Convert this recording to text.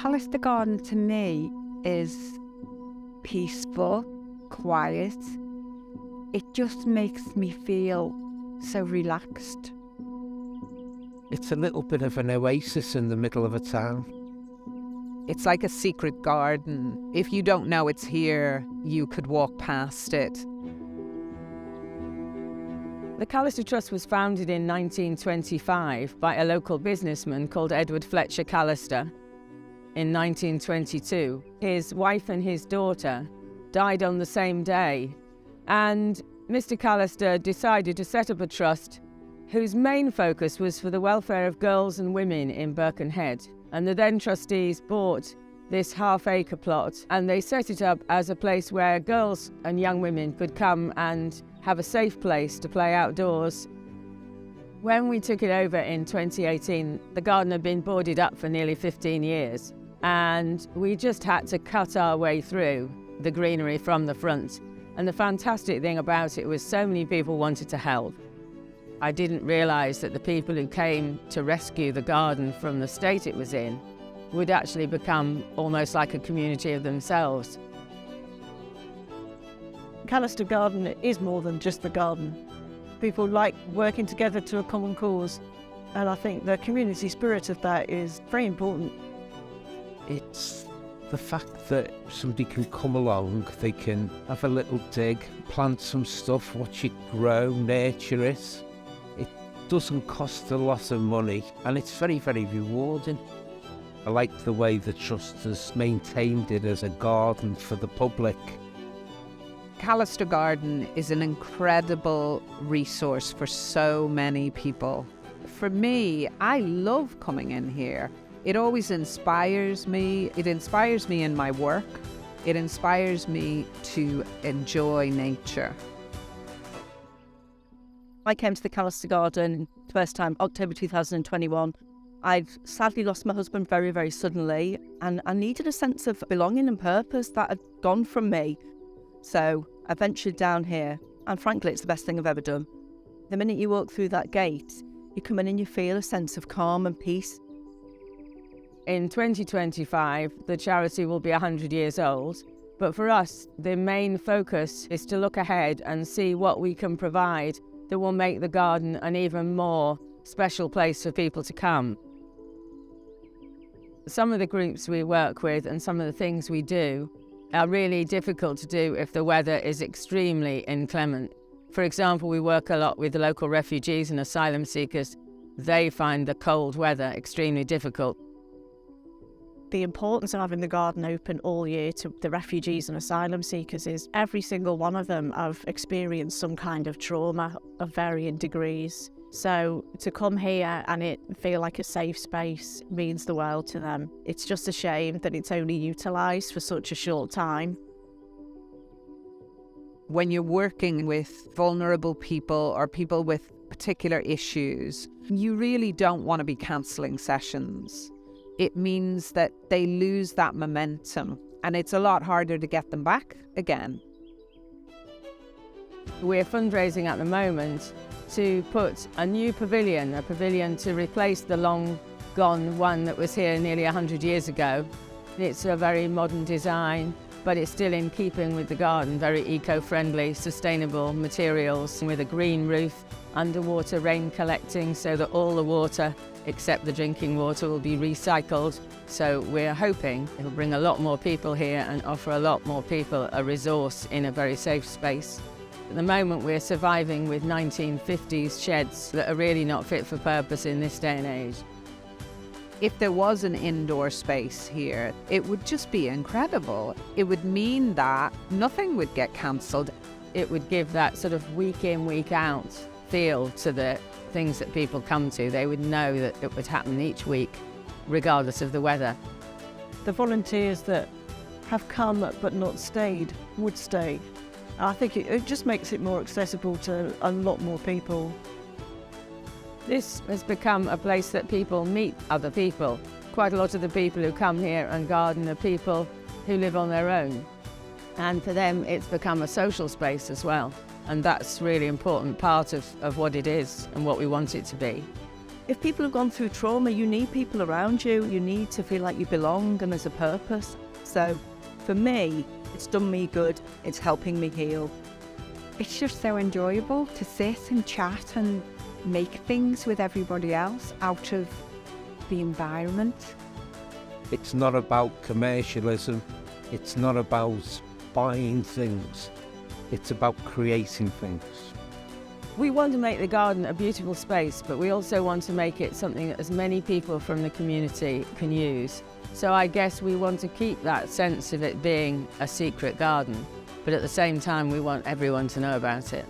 Callister Garden to me is peaceful, quiet. It just makes me feel so relaxed. It's a little bit of an oasis in the middle of a town. It's like a secret garden. If you don't know it's here, you could walk past it. The Callister Trust was founded in 1925 by a local businessman called Edward Fletcher Callister. In 1922, his wife and his daughter died on the same day, and Mr. Callister decided to set up a trust whose main focus was for the welfare of girls and women in Birkenhead. And the then trustees bought this half-acre plot and they set it up as a place where girls and young women could come and have a safe place to play outdoors. When we took it over in 2018, the garden had been boarded up for nearly 15 years, and we just had to cut our way through the greenery from the front. And the fantastic thing about it was so many people wanted to help. I didn't realise that the people who came to rescue the garden from the state it was in would actually become almost like a community of themselves. Callister Garden is more than just the garden. People like working together to a common cause, and I think the community spirit of that is very important. It's the fact that somebody can come along, they can have a little dig, plant some stuff, watch it grow, nurture it. It doesn't cost a lot of money, and it's very, very rewarding. I like the way the Trust has maintained it as a garden for the public. Callister Garden is an incredible resource for so many people. For me, I love coming in here. It always inspires me. It inspires me in my work. It inspires me to enjoy nature. I came to the Callister Garden first time, October 2021. I've sadly lost my husband very, very suddenly, and I needed a sense of belonging and purpose that had gone from me. So I ventured down here, and frankly, it's the best thing I've ever done. The minute you walk through that gate, you come in and you feel a sense of calm and peace. In 2025, the charity will be 100 years old, but for us, the main focus is to look ahead and see what we can provide that will make the garden an even more special place for people to come. Some of the groups we work with and some of the things we do are really difficult to do if the weather is extremely inclement. For example, we work a lot with the local refugees and asylum seekers. They find the cold weather extremely difficult. The importance of having the garden open all year to the refugees and asylum seekers is every single one of them have experienced some kind of trauma of varying degrees. So to come here and it feel like a safe space means the world to them. It's just a shame that it's only utilised for such a short time. When you're working with vulnerable people or people with particular issues, you really don't want to be cancelling sessions. It means that they lose that momentum and it's a lot harder to get them back again. We're fundraising at the moment to put a new pavilion, a pavilion to replace the long gone one that was here nearly 100 years ago. It's a very modern design, but it's still in keeping with the garden, very eco-friendly, sustainable materials with a green roof, underwater rain collecting so that all the water except the drinking water will be recycled. So we're hoping it will bring a lot more people here and offer a lot more people a resource in a very safe space. At the moment we're surviving with 1950s sheds that are really not fit for purpose in this day and age. If there was an indoor space here, it would just be incredible. It would mean that nothing would get cancelled. It would give that sort of week in, week out feel to the things that people come to. They would know that it would happen each week, regardless of the weather. The volunteers that have come but not stayed would stay. I think it just makes it more accessible to a lot more people. This has become a place that people meet other people. Quite a lot of the people who come here and garden are people who live on their own. And for them, it's become a social space as well. And that's really important part of what it is and what we want it to be. If people have gone through trauma, you need people around you. You need to feel like you belong and there's a purpose. So for me, it's done me good. It's helping me heal. It's just so enjoyable to sit and chat and make things with everybody else out of the environment. It's not about commercialism. It's not about buying things. It's about creating things. We want to make the garden a beautiful space, but we also want to make it something that as many people from the community can use. So I guess we want to keep that sense of it being a secret garden, but at the same time we want everyone to know about it.